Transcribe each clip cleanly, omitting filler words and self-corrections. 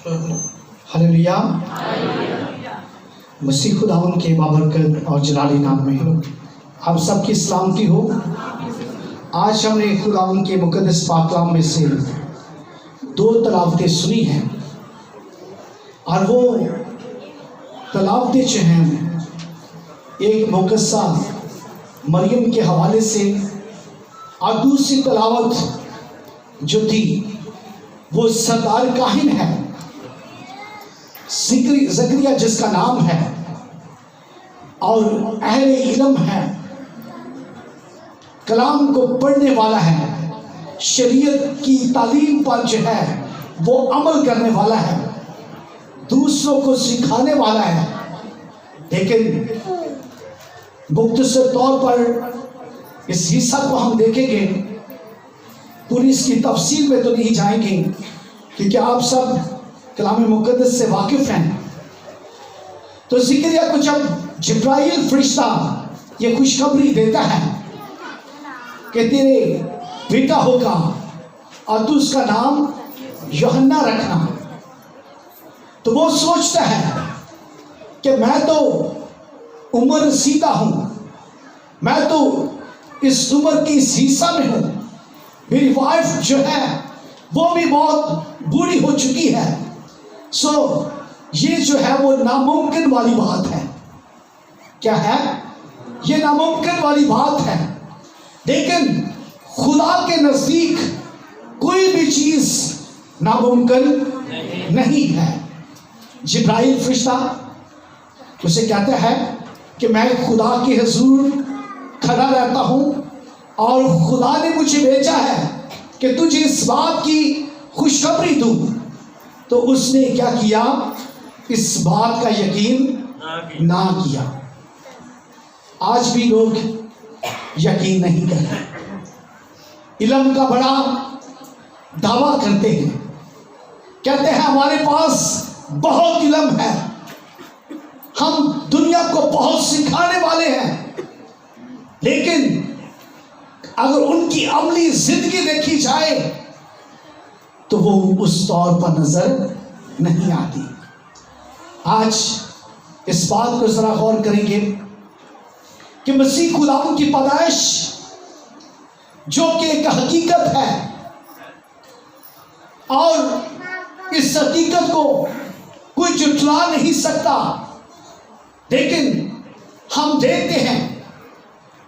Hallelujah. मसीह खुदावंद के बाबरकत और जलाली नाम में हम सबकी सलामती हो। आज हमने खुदावंद के मुकद्दस पाक कलाम में से 2 तलावतें सुनी हैं और वो तलावतें जो हैं एक मुकद्दसा मरियम के हवाले से और दूसरी तलावत जो थी वो सरदार काहिन है ज़करिया जिसका नाम है और अहले इल्म है, कलाम को पढ़ने वाला है, शरीयत की तालीम पर जो है वो अमल करने वाला है, दूसरों को सिखाने वाला है। लेकिन मुख्तसर तौर पर इस हिस्सा को हम देखेंगे, पूरी इसकी तफसील में तो नहीं जाएंगे क्योंकि आप सब कलाम मुक़द्दस से वाकिफ हैं। तो ज़करिया को जब जिब्राइल फरिश्ता ये खुशखबरी देता है कि तेरे बेटा होगा और तू उसका नाम यूहन्ना रखना, तो वो सोचता है कि मैं तो उम्र रसीदा हूँ, मैं तो इस उम्र की इस हिस्सा में हूँ, मेरी वाइफ जो है वो भी बहुत बूढ़ी हो चुकी है। सो ये जो है वो नामुमकिन वाली बात है। क्या है? ये नामुमकिन वाली बात है। लेकिन खुदा के नज़दीक कोई भी चीज़ नामुमकिन नहीं है। जिब्राइल फरिश्ता उसे कहता है कि मैं खुदा के हुजूर खड़ा रहता हूँ और खुदा ने मुझे भेजा है कि तुझे इस बात की खुशखबरी दूँ। तो उसने क्या किया? इस बात का यकीन ना किया। आज भी लोग यकीन नहीं करते, इल्म का बड़ा दावा करते हैं, कहते हैं हमारे पास बहुत इल्म है, हम दुनिया को बहुत सिखाने वाले हैं। लेकिन अगर उनकी अमली जिंदगी देखी जाए तो वो उस तौर पर नजर नहीं आती। आज इस बात को जरा गौर करेंगे कि मसीह खुदावंद की पैदाइश जो कि एक हकीकत है और इस हकीकत को कोई झुठला नहीं सकता, लेकिन हम देखते हैं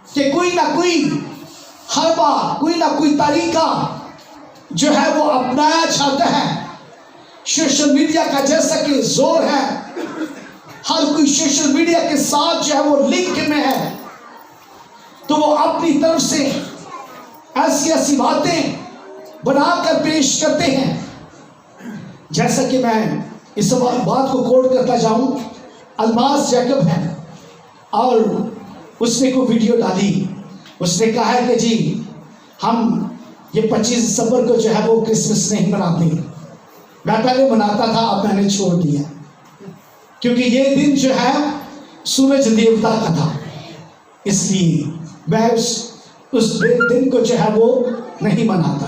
कि कोई ना कोई हरबा, कोई ना कोई तरीका जो है वो अपनाया जाता है। सोशल मीडिया का जैसा कि जोर है, हर कोई सोशल मीडिया के साथ जो है वो लिंक में है, तो वो अपनी तरफ से ऐसी ऐसी बातें बनाकर पेश करते हैं। जैसा कि मैं इस बात को कोट करता जाऊं, अलमास जैकब है और उसने कोई वीडियो डाली, उसने कहा है कि जी हम ये 25 दिसंबर को जो है वो क्रिसमस नहीं मनाते, मैं पहले मनाता था, अब मैंने छोड़ दिया क्योंकि ये दिन जो है सूरज देवता का था, इसलिए मैं उस दिन को जो है वो नहीं मनाता।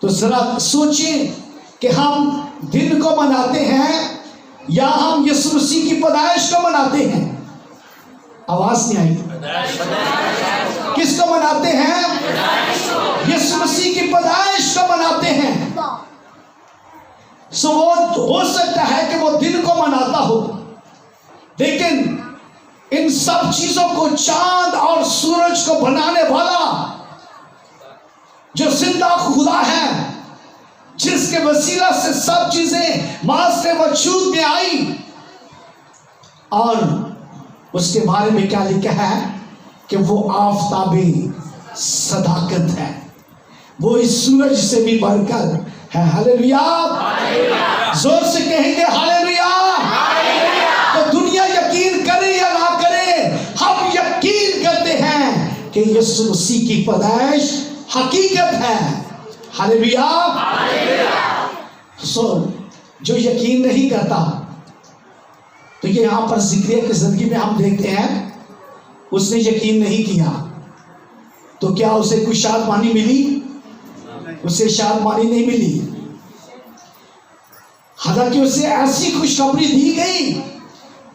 तो जरा सोचिए कि हम दिन को मनाते हैं या हम यीशु मसीह की पैदाइश को मनाते हैं। आवाज नहीं आई? किसको मनाते हैं? यीशु मसीह की पैदाइश को मनाते हैं। सो वो हो सकता है कि वो दिन को मनाता हो, लेकिन इन सब चीजों को चांद और सूरज को बनाने वाला जो जिंदा खुदा है, जिसके वसीला से सब चीजें मास्ते वजूद में आई, और उसके बारे में क्या लिखा है कि वो आफताबी सदाकत है, वो इस सूरज से भी बढ़कर है। हालेलुया! जोर से कहेंगे हालेलुया! तो दुनिया यकीन करे या ना करे, हम यकीन करते हैं कि यीशु मसीह की पैदाइश हकीकत है। हालेलुया! सो जो यकीन नहीं करता, तो ये यहाँ पर ज़करिया की जिंदगी में हम देखते हैं उसने यकीन नहीं किया, तो क्या उसे कुछ शादमानी मिली? उसे शादमानी नहीं मिली। حالانکہ اسے ایسی خوشخبری دی گئی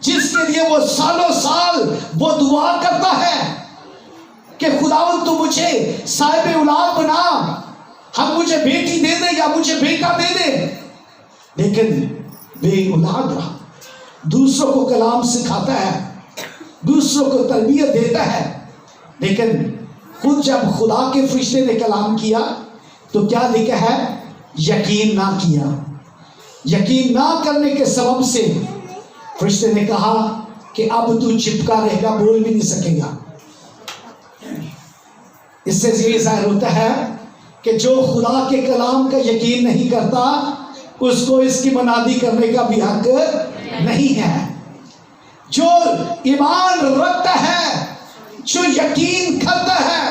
جس کے لیے وہ سالوں سال وہ دعا کرتا ہے کہ خداوند تو مجھے صاحب اولاد بنا، ہم مجھے بیٹی دے دے یا مجھے بیٹا دے دے، لیکن بے اولاد رہا۔ دوسروں کو کلام سکھاتا ہے، دوسروں کو تربیت دیتا ہے، لیکن خود جب خدا کے فرشتے نے کلام کیا تو کیا لکھا ہے؟ یقین نہ کیا۔ یقین نہ کرنے کے سبب سے فرشتے نے کہا کہ اب تو چپکا رہے گا، بول بھی نہیں سکے گا۔ اس سے یہ ظاہر ہوتا ہے کہ جو خدا کے کلام کا یقین نہیں کرتا اس کو اس کی منادی کرنے کا بھی حق نہیں ہے۔ جو ایمان رکھتا ہے، جو یقین کرتا ہے،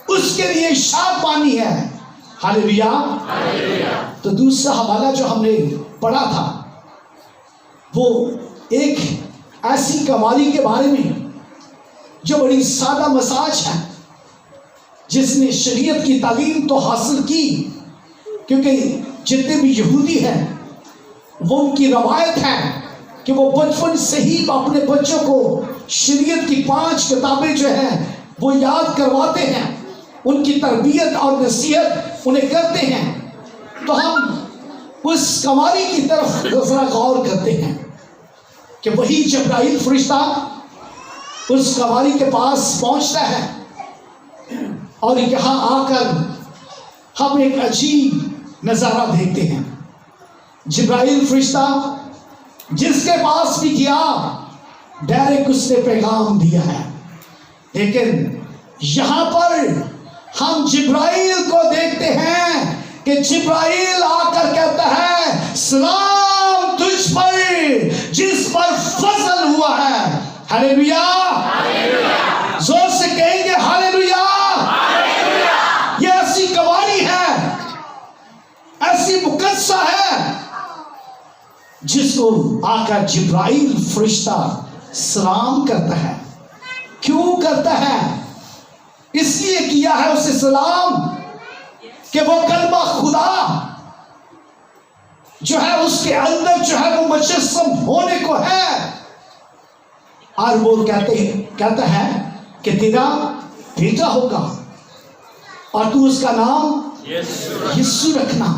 اس کے لیے شادمانی ہے۔ ہاللیلویا۔ تو دوسرا حوالہ جو ہم نے پڑھا تھا وہ ایک ایسی کنواری کے بارے میں جو بڑی سادہ مزاج ہے، جس نے شریعت کی تعلیم تو حاصل کی، کیونکہ جتنے بھی یہودی ہیں وہ ان کی روایت ہے کہ وہ بچپن سے ہی اپنے بچوں کو شریعت کی 5 کتابیں جو ہیں وہ یاد کرواتے ہیں، ان کی تربیت اور نصیحت انہیں کرتے ہیں۔ تو ہم اس کنواری کی طرف ذرا غور کرتے ہیں کہ وہی جبرائیل فرشتہ اس کنواری کے پاس پہنچتا ہے اور یہاں آ کر ہم ایک عجیب نظارہ دیکھتے ہیں۔ جبرائیل فرشتہ جس کے پاس بھی گیا ڈائریکٹ اس نے پیغام دیا ہے، لیکن یہاں پر ہم جبرائیل کو دیکھتے ہیں کہ جبرائیل آ کر کہتا ہے سلام تجھ پر جس پر فضل ہوا ہے۔ ہاللیلویا، زور سے کہیں گے ہاللیلویا۔ یہ ایسی کنواری ہے، ایسی مقدسہ ہے جس کو آ کر جبرائیل فرشتہ سلام کرتا ہے۔ کیوں کرتا ہے؟ اس لیے کیا ہے اسے سلام کہ وہ کلمہ خدا جو ہے اس کے اندر جو ہے وہ مجسم ہونے کو ہے، اور وہ کہتا ہے کہ تیرا بیٹا ہوگا اور تو اس کا نام یسوع رکھنا،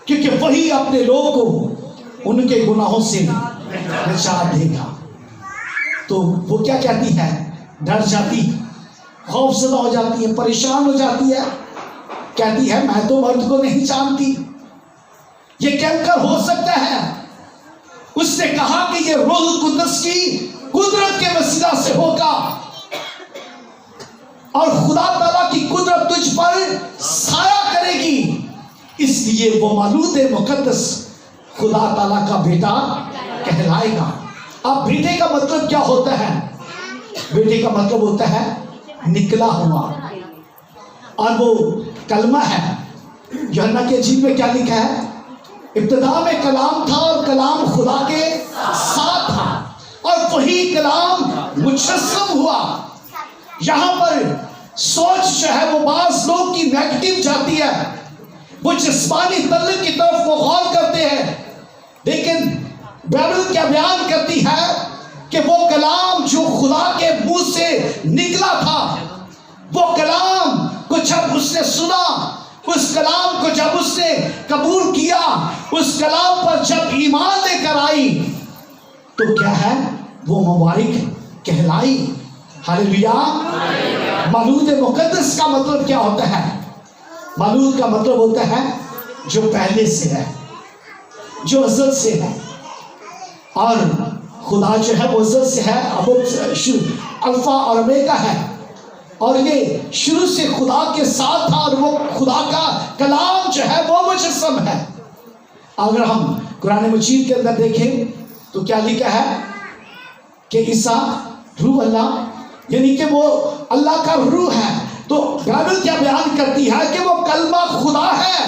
کیونکہ وہی اپنے لوگوں کو ان کے گناہوں سے نجات دے گا۔ تو وہ کیا کہتی ہے؟ ڈر جاتی، خوف زدہ ہو جاتی ہے، پریشان ہو جاتی ہے، کہتی ہے میں تو مرد کو نہیں جانتی، یہ کیسے ہو سکتا ہے؟ اس نے کہا کہ یہ روح القدس کی قدرت کے وسیلہ سے ہوگا، اور خدا تعالیٰ کی قدرت تجھ پر سایہ کرے گی، اس لیے وہ مولود مقدس خدا تعالیٰ کا بیٹا کہلائے گا۔ اب بیٹے کا مطلب کیا ہوتا ہے؟ بیٹے کا مطلب ہوتا ہے نکلا ہوا، اور وہ کلمہ ہے۔ یوحنا کی انجیل میں کیا لکھا ہے؟ ابتدا میں کلام تھا اور کلام خدا کے ساتھ تھا اور وہی کلام مجسم ہوا۔ یہاں پر سوچ جو ہے وہ بعض لوگ کی نیگیٹو جاتی ہے، وہ جسمانی تعلق کی طرف وہ غور کرتے ہیں، لیکن بائبل کیا بیان کرتی ہے کہ وہ کلام جو خدا کے منہ سے نکلا تھا، وہ کلام کو جب اس نے سنا، اس کلام کو جب اس نے قبول کیا، اس کلام پر جب ایمان لے کر آئی تو کیا ہے؟ وہ مبارک کہلائی۔ ہاللیلویا۔ مولود مقدس کا مطلب کیا ہوتا ہے؟ مولود کا مطلب ہوتا ہے جو پہلے سے ہے، جو ازل سے ہے، اور خدا جو ہے وہ ازل سے ہے، الفا اور اومیگا ہے، اور یہ شروع سے خدا کے ساتھ تھا، اور وہ خدا کا کلام جو ہے وہ مجسم ہے۔ اگر ہم قرآن مجید کے اندر دیکھیں تو کیا لکھا ہے کہ عیسیٰ روح اللہ، یعنی کہ وہ اللہ کا روح ہے۔ تو بائبل کیا بیان کرتی ہے کہ وہ کلمہ خدا ہے،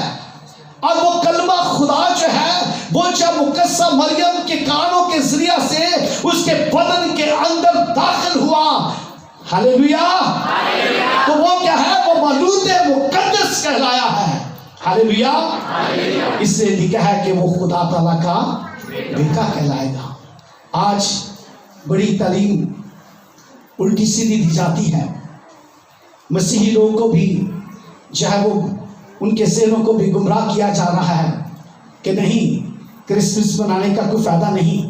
اور وہ کلمہ خدا جو ہے وہ جب مقدسہ مریم کے کانوں کے ذریعہ سے اس کے بدن کے اندر داخل ہوا، ہاللیلویا، تو وہ کیا ہے؟ وہ مولود مقدس کہلایا ہے۔ हालेलुया। इसलिए लिखा है कि वो खुदा ताला का बेटा कहलाएगा। आज बड़ी तालीम उल्टी सीधी दी जाती है, मसीही लोगों को भी जो है वो उनके ज़हनों को भी गुमराह किया जा रहा है कि नहीं, क्रिसमस मनाने का कोई फ़ायदा नहीं,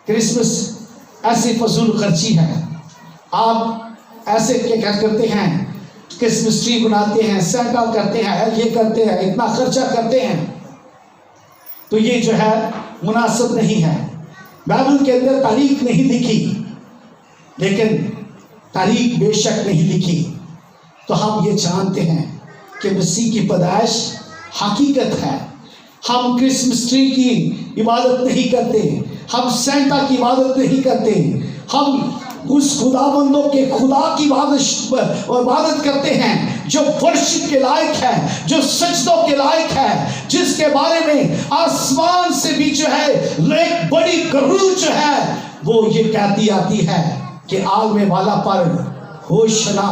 क्रिसमस ऐसी फजूल खर्ची है। आप ऐसे क्या करते हैं, क्रिसमस ट्री बनाते हैं, सेंटा करते हैं, ये करते हैं, इतना खर्चा करते हैं, तो ये जो है मुनासिब नहीं है। बाइबल के अंदर तारीख नहीं लिखी, लेकिन तारीख बेशक नहीं लिखी, तो हम ये जानते हैं कि मसीह की पैदाइश हकीकत है। हम क्रिसमस ट्री की इबादत नहीं करते, हम सेंटा की इबादत नहीं करते, हम उस खुदाबंदों के खुदा की इबादत करते हैं जो वर्शिप के लायक है, जो सजदों के लायक है, जिसके बारे में आसमान से भी जो है एक बड़ी गरूर जो है वो ये कहती आती है कि आलमे वाला पर होशना,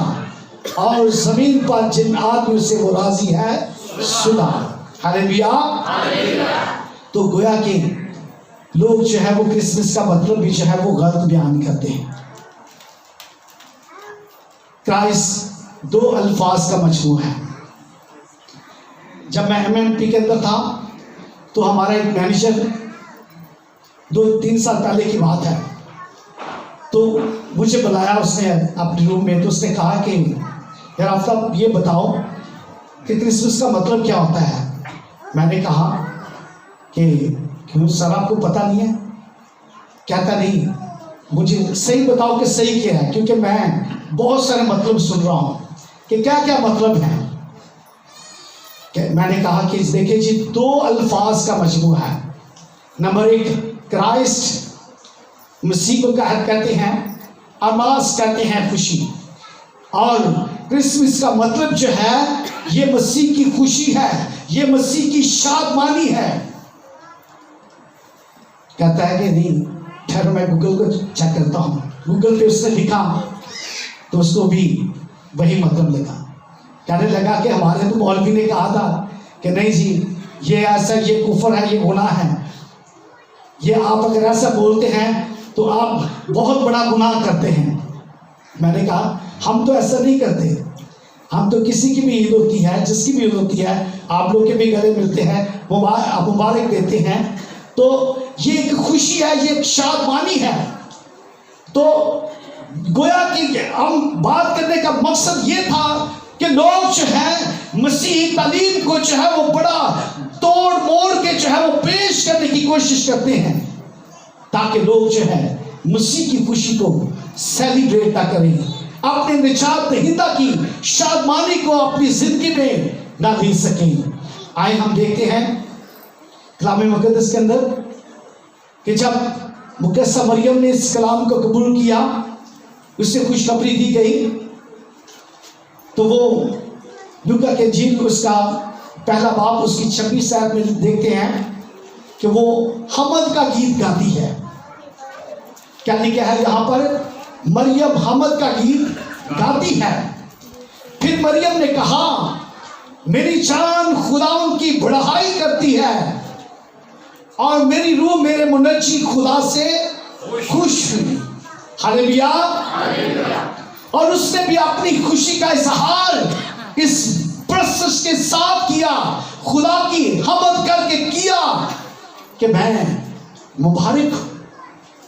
और जमीन पर जिन आदमियों से वो राजी है सुना। हालेलुया। तो गोया कि लोग जो है वो क्रिसमस का मतलब भी जो है वो गलत बयान करते हैं। क्राइस्ट दो अल्फाज का मजमू है। जब मैं MMP के अंदर था तो हमारा एक मैनेजर 2-3 साल पहले की बात है, तो मुझे बुलाया उसने अपने रूम में, तो उसने कहा कि यार आफ्ताब ये बताओ कि क्रिसमस का मतलब क्या होता है। मैंने कहा कि क्यों सर आपको पता नहीं है? कहता नहीं, मुझे सही बताओ कि सही क्या है, क्योंकि मैं बहुत सारे मतलब सुन रहा हूँ कि क्या क्या मतलब है। मैंने कहा कि देखिए जी, 2 अल्फाज का मजमू है। नंबर 1 क्राइस्ट मसीह को कहते हैं, अमास कहते हैं खुशी, और क्रिसमस का मतलब जो है ये मसीह की खुशी है, ये मसीह की शादमानी है। कहता है कि नहीं, ठहरो मैं गूगल को चेक करता हूँ। गूगल पे उसने लिखा तो उसको भी वही मतलब लगा। कहने लगा कि हमारे तो मौलवी ने कहा था कि नहीं जी, ये ऐसा, ये कुफर है, ये गुनाह है, ये आप अगर ऐसा बोलते हैं तो आप बहुत बड़ा गुनाह करते हैं। मैंने कहा हम तो ऐसा नहीं करते, हम तो किसी की भी ईद होती है, जिसकी भी ईद होती है, आप लोग के भी गले मिलते हैं, मुबारक देते हैं, तो ये एक खुशी है, ये एक शादमानी है। तो गोया कि हम बात करने का मकसद ये था कि लोग जो है मसीही तालीम को जो है वो बड़ा तोड़ मोड़ के जो है वो पेश करने की कोशिश करते हैं, ताकि लोग जो है मसीह की खुशी को सेलिब्रेट ना करें, अपने निजात दहिंदा की शादमानी को अपनी जिंदगी में ना ले सकें। आए हम देखते हैं कलाम मुक़द्दस के अंदर कि जब मुकद्दसा मरियम ने इस कलाम को कबूल किया, उससे खुशखबरी दी गई, तो वो लूका के इंजील उसका पहला बाब उसकी 26 आयत में देखते हैं कि वो हमद का गीत गाती है। क्या लिखा है यहाँ पर? मरियम हमद का गीत गाती है। फिर मरियम ने कहा, मेरी जान खुदा की बढ़ाई करती है और मेरी रूह मेरे मुनज्जी खुदा से खुश हुई। हालेलुया। और उसने भी अपनी खुशी का इजहार इस प्रशंसा के साथ किया, खुदा की हमद करके किया कि मैं मुबारक हूँ।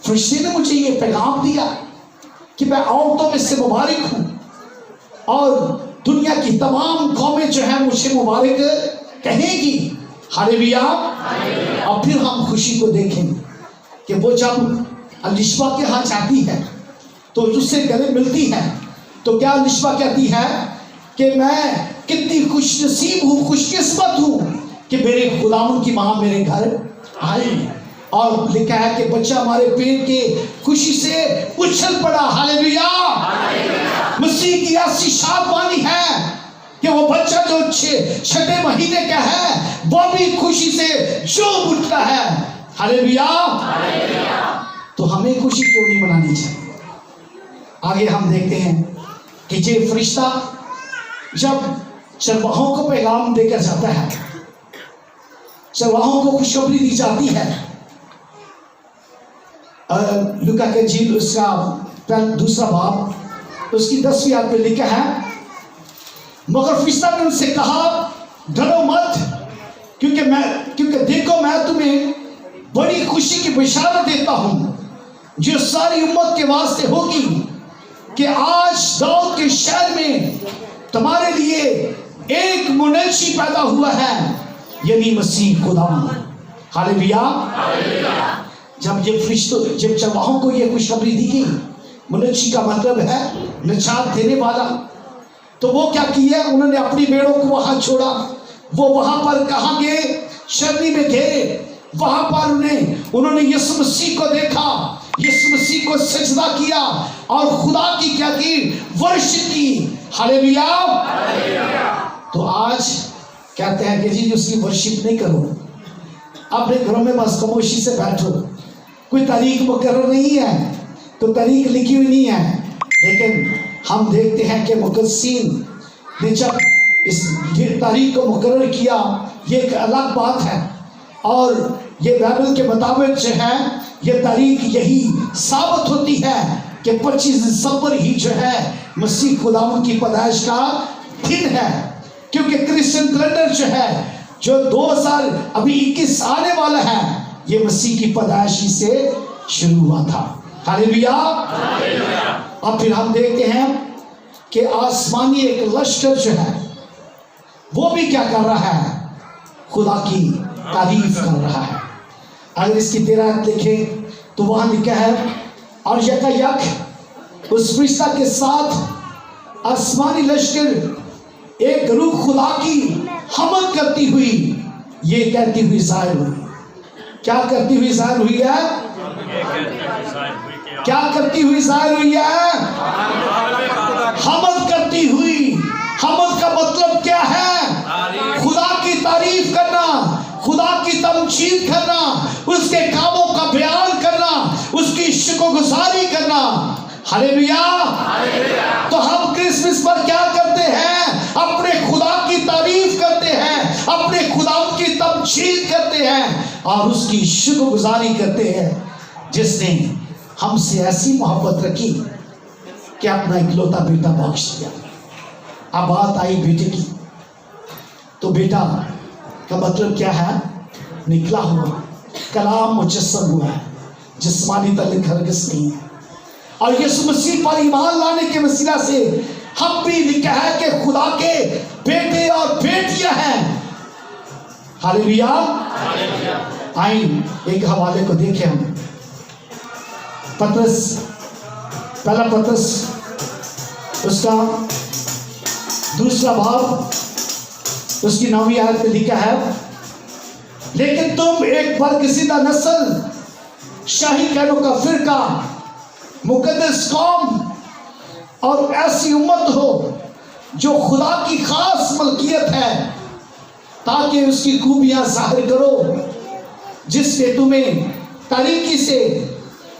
फरिश्ते ने मुझे ये पैगाम दिया कि मैं औरतों में से मुबारक हूँ और दुनिया की तमाम कौमें जो है मुझे मुबारक कहेगी। हालेलुया। और फिर हम खुशी को देखें कि वो जब अलिशबा के यहाँ जाती है तो उससे गले मिलती है, तो क्या अलिशबा कहती है कि मैं कितनी खुश नसीब हूँ, खुशकिस्मत हूँ कि मेरे खुदावन की माँ मेरे घर आई। और लिखा है कि बच्चा हमारे पेट के खुशी से उछल पड़ा। हालेलुया। मसीह की ऐसी शादमानी है कि वो बच्चा जो 6 महीने का है वो भी खुशी से झूम उठता है। हालेलुया। तो हमें खुशी क्यों नहीं मनानी चाहिए? आगे हम देखते हैं कि ये फरिश्ता जब चरवाहों को पैगाम देकर जाता है, चरवाहों को खुशखबरी दी जाती है। लूका के इंजील उसका दूसरा बाब उसकी 10वीं आयत में लिखा है, मगर फरिश्ता ने उनसे कहा, डरो मत, क्योंकि देखो मैं तुम्हें बड़ी खुशी की बशारत देता हूं जो सारी उम्मत के वास्ते होगी कि आज दाऊद के शहर में तुम्हारे लिए एक मुनशी पैदा हुआ है, यानी मसीह खुदा। हालेलुया। जब चरवाहों को यह खुशखबरी दी गई, मुनशी का मतलब है निजात देने वाला, तो वो क्या किया, उन्होंने अपनी भेड़ों को वहां छोड़ा। वो वहां पर कहां गए, शर्नी में गए। वहां पर उन्होंने यीशु मसीह को देखा, यीशु मसीह को सजदा किया और खुदा की क्या की, वर्शिप की। हालेलुया। तो आज कहते हैं कि जी उसकी वर्शिप नहीं करो, अपने घरों में बस खामोशी से बैठो, कोई तारीख मुकर्रर नहीं है, तो तारीख लिखी हुई नहीं है। लेकिन हम देखते हैं कि मुकद्दसीन ने जब इस तारीख को मुकर्रर किया, ये एक अलग बात है। और ये बाइबल के मुताबिक जो है, ये तारीख यही साबित होती है कि 25 दिसंबर ही जो है मसीह खुदावंद की पैदाइश का दिन है। क्योंकि क्रिश्चियन कैलेंडर जो है, जो 2021 आने वाला है, ये मसीह की पैदाइश ही से शुरू हुआ था। हालेलुया। अब फिर हम देखते हैं कि आसमानी एक लश्कर जो है वो भी क्या कर रहा है, खुदा की तारीफ कर रहा है। अगर इसकी 13 आयत देखें तो वहां लिखा है, और यकायक उस फरिश्ता के साथ आसमानी लश्कर एक रूह खुदा की हमद करती हुई, ये कहती हुई जाहिर हुई। क्या करती हुई जाहिर हुई है? क्या करती हुई जाहिर हुई है? हमद करती हुई। हमद का मतलब क्या है? खुदा की तारीफ करना, खुदा की तमजीद करना, उसके कामों का बयान करना, उसकी शुक्रगुजारी करना। हालेलुया। तो हम क्रिसमस पर क्या करते हैं? अपने खुदा की तारीफ करते हैं, अपने खुदा की तमजीद करते हैं और उसकी शुक्रगुजारी करते हैं, जिसने हमसे ऐसी मोहब्बत रखी कि अपना इकलौता बेटा बख्श दिया। अब बात आई बेटे की, तो बेटा का मतलब क्या है? निकला हुआ, कलाम मुजस्सम हुआ है, जिस्मानी ताल्लुक हरगिज़ नहीं है। और यीशु मसीह पर ईमान लाने के वसीला से हम भी लिखा है कि खुदा के बेटे और बेटियां हैं। हालेलुया। आइन एक हवाले को देखें हम, पतरस, पहला पतरस उसका दूसरा बाब उसकी 9वीं आयत में लिखा है, लेकिन तुम एक बरगज़िदा नस्ल, शाही कहनों का फिरका, मुकद्दस कौम और ऐसी उम्मत हो जो खुदा की खास मलकियत है, ताकि उसकी खूबियां जाहिर करो, जिसने तुम्हें तारीकी से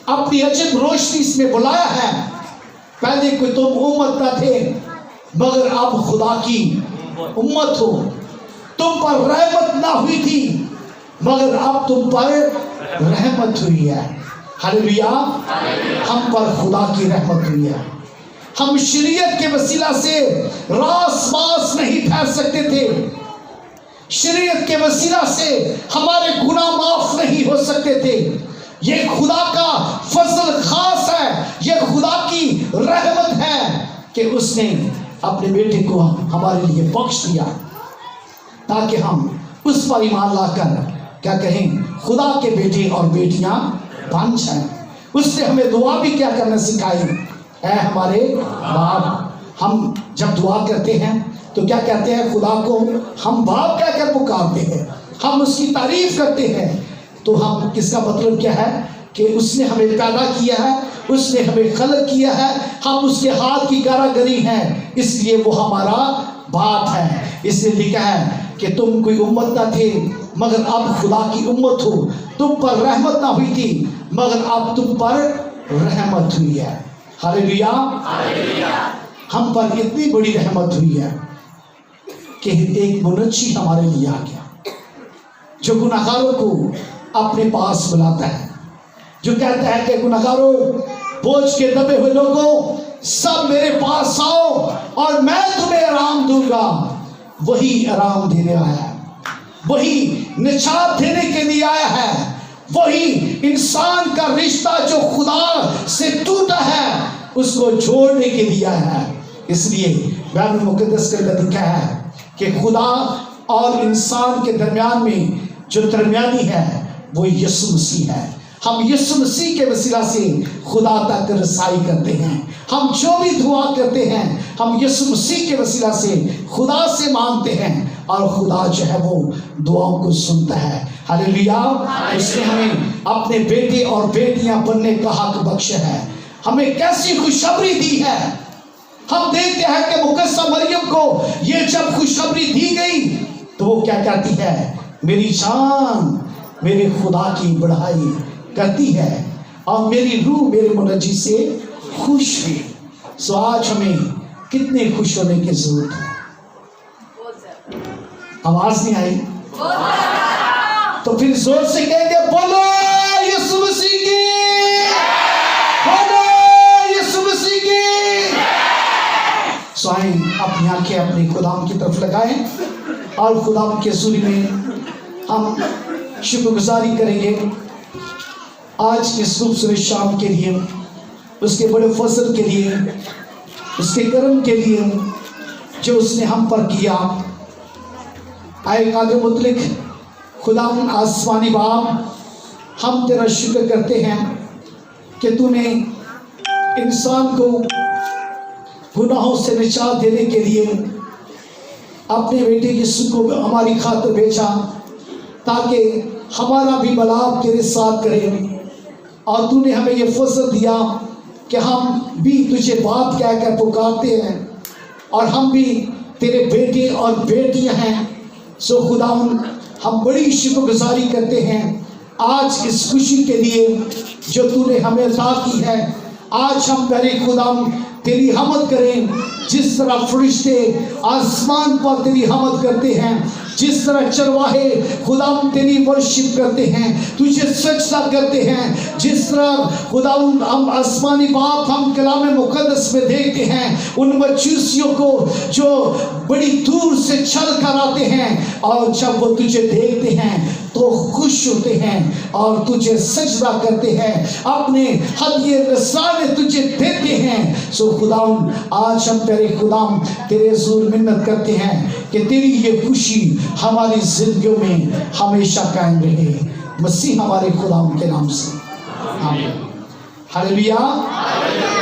अपनी अजब रोशनी में बुलाया है। पहले कोई तुम उम्मत न थे, मगर अब खुदा की उम्मत हो। तुम पर रहमत ना हुई थी, मगर अब तुम पर रहमत हुई है। हालेलुया। हम पर खुदा की रहमत हुई है। हम शरीयत के वसीला से रास बास नहीं ठहर सकते थे, शरीयत के वसीला से हमारे गुनाह माफ नहीं हो सकते थे। ये खुदा का फजल खास है, ये खुदा की रहमत है कि उसने अपने बेटे को हमारे लिए बख्श दिया, ताकि हम उस पर ईमान लाकर क्या कहें, खुदा के बेटे और बेटियां बन जाएं। उसने हमें दुआ भी क्या करना सिखाई, ऐ हमारे बाप। हम जब दुआ करते हैं तो क्या कहते हैं, खुदा को हम बाप कहकर पुकारते हैं, हम उसकी तारीफ करते हैं। तो हम किसका मतलब क्या है कि उसने हमें पैदा किया है, उसने हमें खलक किया है, हम उसके हाथ की कारीगरी हैं, इसलिए वो हमारा बाप है। इसलिए लिखा है कि तुम कोई उम्मत ना थे, मगर अब खुदा की उम्मत हो। तुम पर रहमत ना हुई थी, मगर अब तुम पर रहमत हुई है। हालेलुया। हम पर इतनी बड़ी रहमत हुई है کہ ایک منجی ہمارے لیے آ گیا جو گناہگاروں کو اپنے پاس بلاتا ہے، جو کہتا ہے کہ گناہگاروں، بوجھ کے دبے ہوئے لوگوں، سب میرے پاس آؤ اور میں تمہیں آرام دوں گا۔ وہی آرام دینے آیا ہے، وہی نجات دینے کے لیے آیا ہے، وہی انسان کا رشتہ جو خدا سے ٹوٹا ہے اس کو جوڑنے کے لیے آیا ہے۔ اس لیے بیان مقدس کے اندر لکھا ہے کہ خدا اور انسان کے درمیان میں جو درمیانی ہے وہ یسوع مسیح ہے۔ ہم یسوع مسیح کے وسیلہ سے خدا تک رسائی کرتے ہیں۔ ہم جو بھی دعا کرتے ہیں ہم یسوع مسیح کے وسیلہ سے خدا سے مانگتے ہیں، اور خدا جو ہے وہ دعاؤں کو سنتا ہے۔ ہلیلویا! اس نے ہمیں اپنے بیٹے اور بیٹیاں بننے کا حق بخشا ہے، ہمیں کیسی خوشخبری دی ہے۔ ہم دیکھتے ہیں کہ مقدسہ مریم کو یہ جب خوشخبری دی گئی تو وہ کیا کہتی ہے؟ میری جان میرے خدا کی بڑائی کرتی ہے اور میری روح میرے منجی سے خوش ہے۔ سو آج ہمیں کتنے خوش ہونے کی ضرورت ہے؟ آواز نہیں آئی تو پھر زور سے کہیں گے بولو یسوع مسیح کی، بولو یسوع مسیح کی۔ سو آئیں اپنی آنکھیں اپنے خداوند کی طرف لگائیں اور خداوند کے حضور میں ہم شکر گزاری کریں گے آج اس خوبصورت شام کے لیے، اس کے بڑے فضل کے لیے، اس کے کرم کے لیے جو اس نے ہم پر کیا۔ اے قادر مطلق خداوند آسمانی باپ، ہم تیرا شکر کرتے ہیں کہ تو نے انسان کو گناہوں سے نجات دینے کے لیے اپنے بیٹے یسوع کو ہماری خاطر بھیجا تاکہ ہمارا بھی ملاپ تیرے ساتھ کرے، اور تو نے ہمیں یہ فضل دیا کہ ہم بھی تجھے باپ کہہ کر پکارتے ہیں اور ہم بھی تیرے بیٹے اور بیٹیاں ہیں۔ سو خداوند ہم بڑی شکر گزاری کرتے ہیں آج اس خوشی کے لیے جو تو نے ہمیں عطا کی ہے۔ آج ہم پہلے خداوند تیری حمد کریں جس طرح فرشتے آسمان پر تیری حمد کرتے ہیں، جس طرح چرواہے خداوند تیری ورشپ کرتے ہیں، تجھے سجدہ کرتے ہیں، جس طرح خداوند ہم آسمانی باپ ہم کلام مقدس میں دیکھتے ہیں ان مجوسیوں کو جو بڑی دور سے چل کر آتے ہیں اور جب وہ تجھے دیکھتے ہیں تو خوش ہوتے ہیں اور تجھے سجدہ کرتے ہیں، اپنے ہدیے نذرانے تجھے دیتے ہیں۔ سو خداوند آج ہم تیرے خداوند تیرے حضور منت کرتے ہیں کہ تیری یہ خوشی ہماری زندگیوں میں ہمیشہ قائم رہے، مسیح ہمارے خداوند کے نام سے آمین۔ ہلیلویا۔